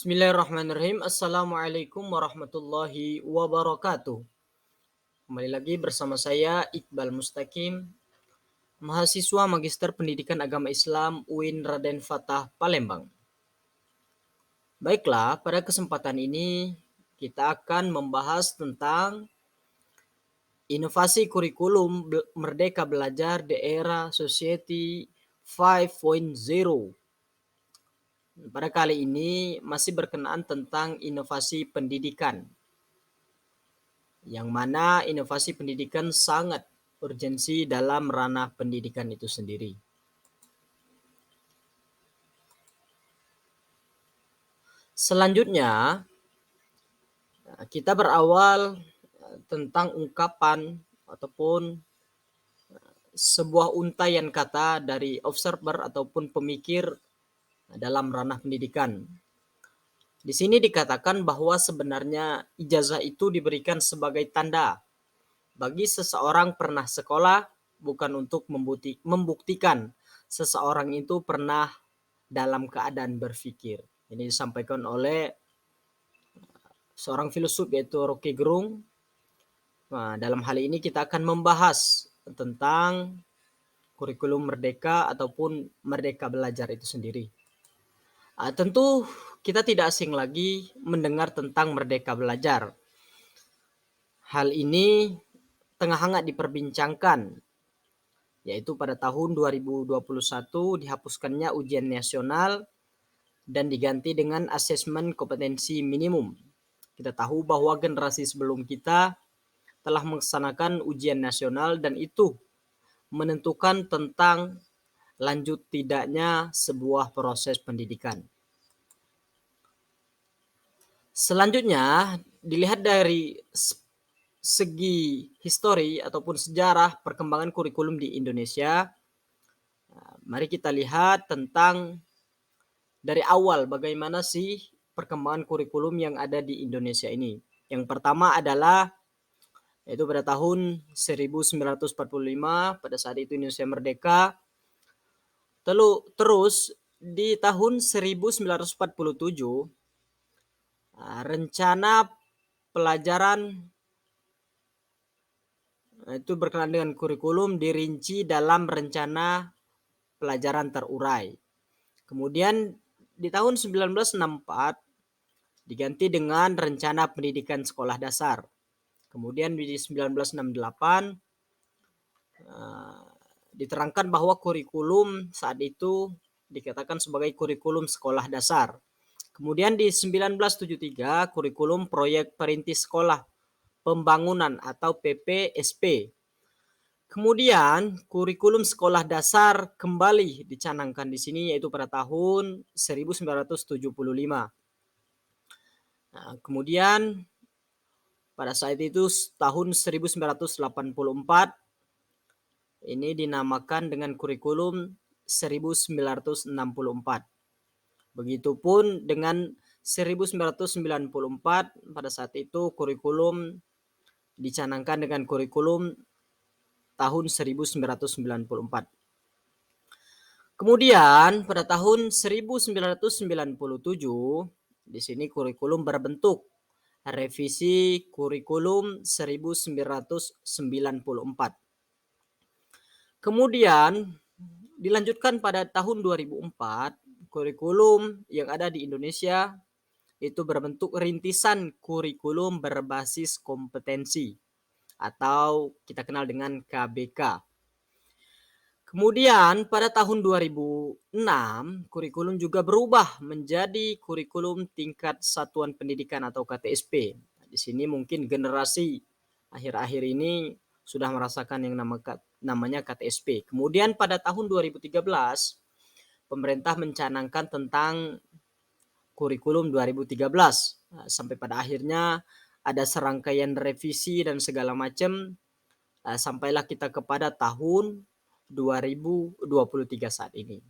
Bismillahirrahmanirrahim. Assalamualaikum warahmatullahi wabarakatuh. Kembali lagi bersama saya Iqbal Mustaqim, mahasiswa Magister Pendidikan Agama Islam UIN Raden Fatah Palembang. Baiklah, pada kesempatan ini kita akan membahas tentang inovasi kurikulum Merdeka Belajar di era Society 5.0. Pada kali ini masih berkenaan tentang inovasi pendidikan, yang mana inovasi pendidikan sangat urgensi dalam ranah pendidikan itu sendiri. Selanjutnya, kita berawal tentang ungkapan ataupun sebuah untaian kata dari observer ataupun pemikir dalam ranah pendidikan. Di sini dikatakan bahwa sebenarnya ijazah itu diberikan sebagai tanda bagi seseorang pernah sekolah, bukan untuk membuktikan seseorang itu pernah dalam keadaan berpikir. Ini disampaikan oleh seorang filsuf yaitu Rocky Gerung. Nah, dalam hal ini kita akan membahas tentang kurikulum merdeka ataupun merdeka belajar itu sendiri. Tentu kita tidak asing lagi mendengar tentang merdeka belajar. Hal ini tengah hangat diperbincangkan, yaitu pada tahun 2021 dihapuskannya ujian nasional dan diganti dengan asesmen kompetensi minimum. Kita tahu bahwa generasi sebelum kita telah melaksanakan ujian nasional dan itu menentukan tentang lanjut tidaknya sebuah proses pendidikan. Selanjutnya, dilihat dari segi histori ataupun sejarah perkembangan kurikulum di Indonesia, mari kita lihat tentang dari awal bagaimana sih perkembangan kurikulum yang ada di Indonesia ini. Yang pertama adalah yaitu pada tahun 1945, pada saat itu Indonesia merdeka. Terus di tahun 1947 rencana pelajaran itu berkenaan dengan kurikulum dirinci dalam rencana pelajaran terurai. Kemudian di tahun 1964 diganti dengan rencana pendidikan sekolah dasar. Kemudian di 1968 diterangkan bahwa kurikulum saat itu dikatakan sebagai kurikulum sekolah dasar. Kemudian di 1973 kurikulum proyek perintis sekolah pembangunan atau PPSP. Kemudian kurikulum sekolah dasar kembali dicanangkan di sini yaitu pada tahun 1975. Nah, kemudian pada saat itu tahun 1984 ini dinamakan dengan kurikulum 1964. Begitupun dengan 1994 pada saat itu kurikulum dicanangkan dengan kurikulum tahun 1994. Kemudian pada tahun 1997 di sini kurikulum berbentuk revisi kurikulum 1994. Kemudian dilanjutkan pada tahun 2004, kurikulum yang ada di Indonesia itu berbentuk rintisan kurikulum berbasis kompetensi atau kita kenal dengan KBK. Kemudian pada tahun 2006, kurikulum juga berubah menjadi kurikulum tingkat satuan pendidikan atau KTSP. Di sini mungkin generasi akhir-akhir ini sudah merasakan yang namanya KTSP. Kemudian pada tahun 2013, pemerintah mencanangkan tentang kurikulum 2013. Sampai pada akhirnya ada serangkaian revisi dan segala macam, sampailah kita kepada tahun 2023 saat ini.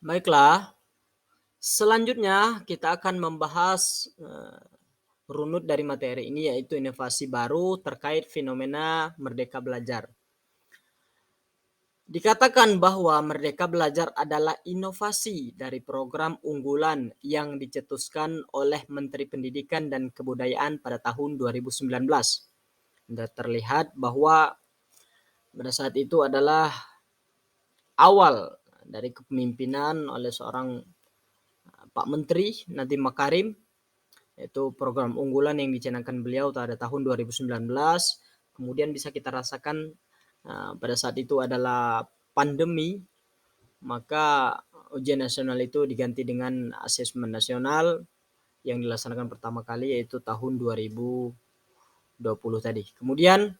Baiklah, selanjutnya kita akan membahas runut dari materi ini yaitu inovasi baru terkait fenomena merdeka belajar. Dikatakan bahwa Merdeka Belajar adalah inovasi dari program unggulan yang dicetuskan oleh Menteri Pendidikan dan Kebudayaan pada tahun 2019. Dan terlihat bahwa pada saat itu adalah awal dari kepemimpinan oleh seorang Pak Menteri Nadiem Makarim, yaitu program unggulan yang dicanangkan beliau pada tahun 2019. Kemudian bisa kita rasakan pada saat itu adalah pandemi, maka ujian nasional itu diganti dengan asesmen nasional yang dilaksanakan pertama kali, yaitu tahun 2020 tadi. Kemudian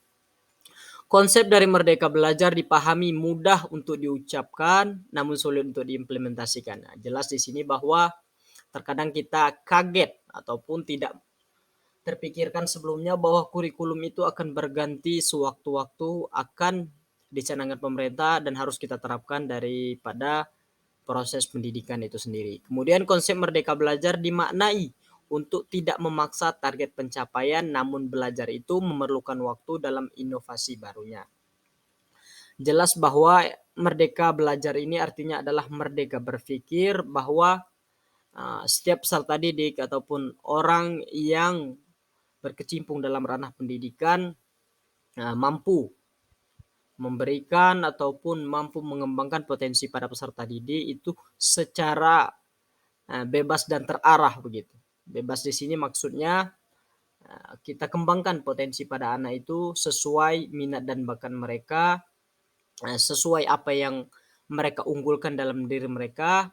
konsep dari Merdeka Belajar dipahami mudah untuk diucapkan namun sulit untuk diimplementasikan. Nah, jelas di sini bahwa terkadang kita kaget ataupun tidak terpikirkan sebelumnya bahwa kurikulum itu akan berganti sewaktu-waktu, akan dicanangkan pemerintah dan harus kita terapkan daripada proses pendidikan itu sendiri. Kemudian konsep Merdeka Belajar dimaknai untuk tidak memaksa target pencapaian, namun belajar itu memerlukan waktu dalam inovasi barunya. Jelas bahwa Merdeka Belajar ini artinya adalah merdeka berpikir bahwa setiap peserta didik ataupun orang yang berkecimpung dalam ranah pendidikan mampu memberikan ataupun mampu mengembangkan potensi pada peserta didik itu secara bebas dan terarah begitu. Bebas di sini maksudnya kita kembangkan potensi pada anak itu sesuai minat dan bakat mereka, sesuai apa yang mereka unggulkan dalam diri mereka,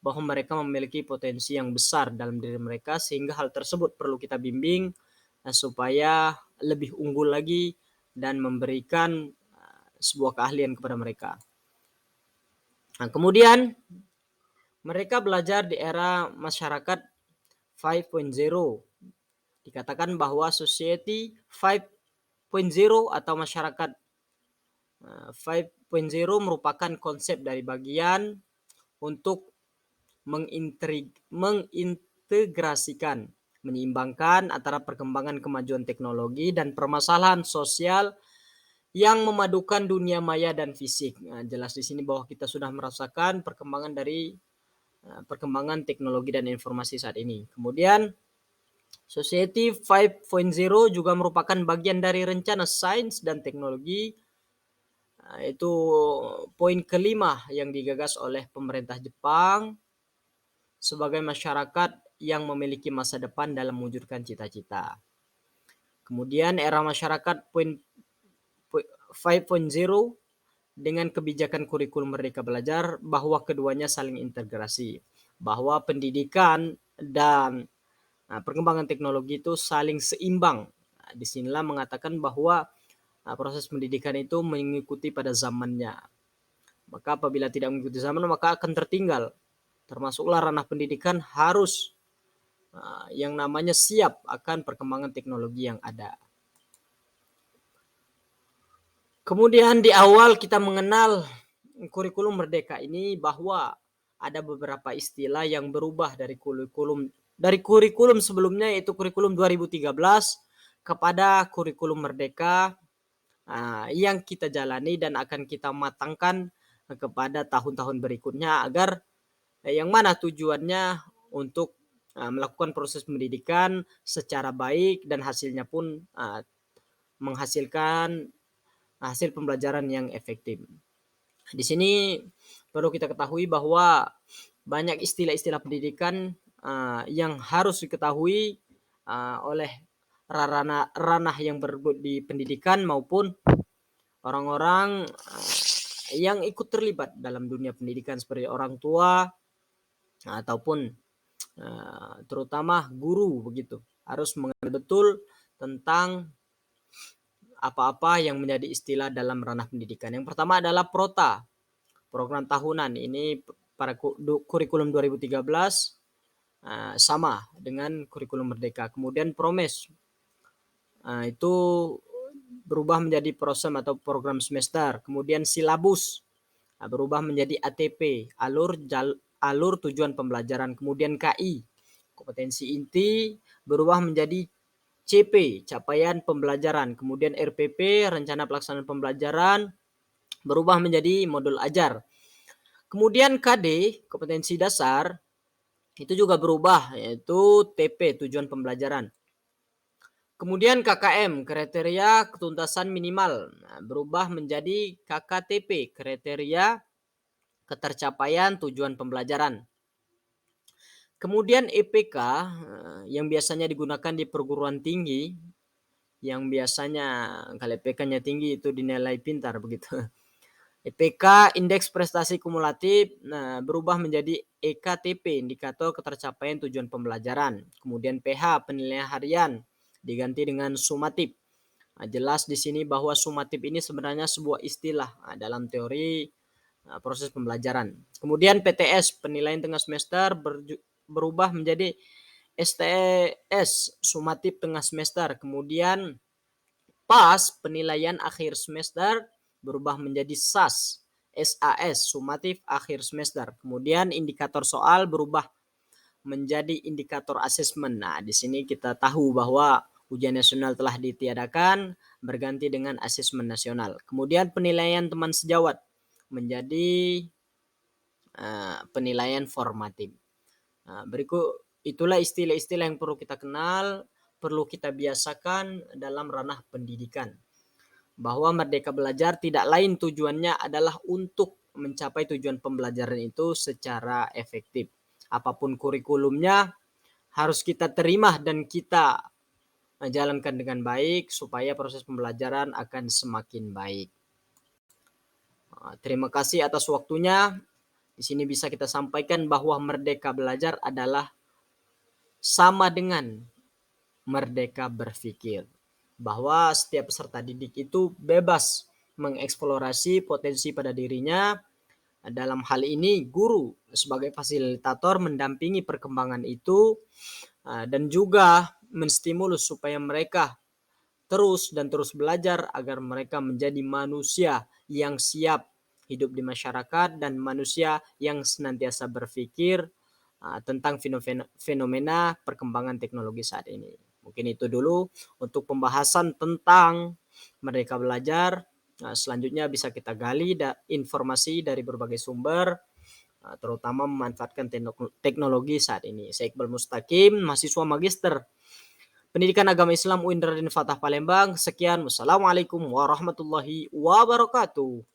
bahwa mereka memiliki potensi yang besar dalam diri mereka, sehingga hal tersebut perlu kita bimbing supaya lebih unggul lagi dan memberikan sebuah keahlian kepada mereka. Nah, kemudian mereka belajar di era masyarakat 5.0. Dikatakan bahwa society 5.0 atau masyarakat 5.0 merupakan konsep dari bagian untuk mengintegrasikan, menyeimbangkan antara perkembangan kemajuan teknologi dan permasalahan sosial yang memadukan dunia maya dan fisik. Nah, jelas di sini bahwa kita sudah merasakan perkembangan dari perkembangan teknologi dan informasi saat ini. Kemudian Society 5.0 juga merupakan bagian dari rencana sains dan teknologi. Itu poin kelima yang digagas oleh pemerintah Jepang sebagai masyarakat yang memiliki masa depan dalam mewujudkan cita-cita. Kemudian era masyarakat 5.0 dengan kebijakan kurikulum Merdeka Belajar bahwa keduanya saling integrasi, bahwa pendidikan dan perkembangan teknologi itu saling seimbang. Disinilah mengatakan bahwa proses pendidikan itu mengikuti pada zamannya. Maka apabila tidak mengikuti zaman, maka akan tertinggal. Termasuklah ranah pendidikan harus yang namanya siap akan perkembangan teknologi yang ada. Kemudian di awal kita mengenal kurikulum Merdeka ini bahwa ada beberapa istilah yang berubah dari kurikulum sebelumnya, yaitu kurikulum 2013 kepada kurikulum Merdeka yang kita jalani dan akan kita matangkan kepada tahun-tahun berikutnya, agar yang mana tujuannya untuk melakukan proses pendidikan secara baik dan hasilnya pun menghasilkan hasil pembelajaran yang efektif. Di sini perlu kita ketahui bahwa banyak istilah-istilah pendidikan yang harus diketahui oleh ranah yang bergelut di pendidikan maupun orang-orang yang ikut terlibat dalam dunia pendidikan seperti orang tua ataupun terutama guru begitu. Harus mengenal betul tentang apa-apa yang menjadi istilah dalam ranah pendidikan. Yang pertama adalah PROTA, program tahunan. Ini pada kurikulum 2013 sama dengan kurikulum Merdeka. Kemudian PROMES, itu berubah menjadi program atau program semester. Kemudian silabus berubah menjadi ATP, alur tujuan pembelajaran. Kemudian KI, kompetensi inti, berubah menjadi CP, capaian pembelajaran. Kemudian RPP, rencana pelaksanaan pembelajaran, berubah menjadi modul ajar. Kemudian KD, kompetensi dasar, itu juga berubah, yaitu TP, tujuan pembelajaran. Kemudian KKM, kriteria ketuntasan minimal, berubah menjadi KKTP, kriteria ketercapaian tujuan pembelajaran. Kemudian EPK, yang biasanya digunakan di perguruan tinggi, yang biasanya kalau EPK-nya tinggi itu dinilai pintar begitu. EPK, indeks prestasi kumulatif, berubah menjadi EKTP, indikator ketercapaian tujuan pembelajaran. Kemudian PH, penilaian harian, diganti dengan sumatif. Jelas di sini bahwa sumatif ini sebenarnya sebuah istilah dalam teori proses pembelajaran. Kemudian PTS, penilaian tengah semester, berubah menjadi STS, sumatif tengah semester. Kemudian PAS, penilaian akhir semester, berubah menjadi SAS, sumatif akhir semester. Kemudian indikator soal berubah menjadi indikator asesmen. Nah, di sini kita tahu bahwa ujian nasional telah ditiadakan, berganti dengan asesmen nasional. Kemudian penilaian teman sejawat menjadi penilaian formatif. Berikut itulah istilah-istilah yang perlu kita kenal, perlu kita biasakan dalam ranah pendidikan. Bahwa Merdeka Belajar tidak lain tujuannya adalah untuk mencapai tujuan pembelajaran itu secara efektif. Apapun kurikulumnya harus kita terima dan kita jalankan dengan baik supaya proses pembelajaran akan semakin baik. Terima kasih atas waktunya. Di sini bisa kita sampaikan bahwa Merdeka Belajar adalah sama dengan merdeka berpikir. Bahwa setiap peserta didik itu bebas mengeksplorasi potensi pada dirinya. Dalam hal ini guru sebagai fasilitator mendampingi perkembangan itu dan juga menstimulus supaya mereka terus belajar agar mereka menjadi manusia yang siap hidup di masyarakat dan manusia yang senantiasa berpikir tentang fenomena perkembangan teknologi saat ini. Mungkin itu dulu untuk pembahasan tentang Merdeka Belajar. Selanjutnya bisa kita gali informasi dari berbagai sumber, terutama memanfaatkan teknologi saat ini. Saya Iqbal Mustaqim, mahasiswa magister Pendidikan Agama Islam UIN Raden Fatah Palembang. Sekian, wassalamualaikum warahmatullahi wabarakatuh.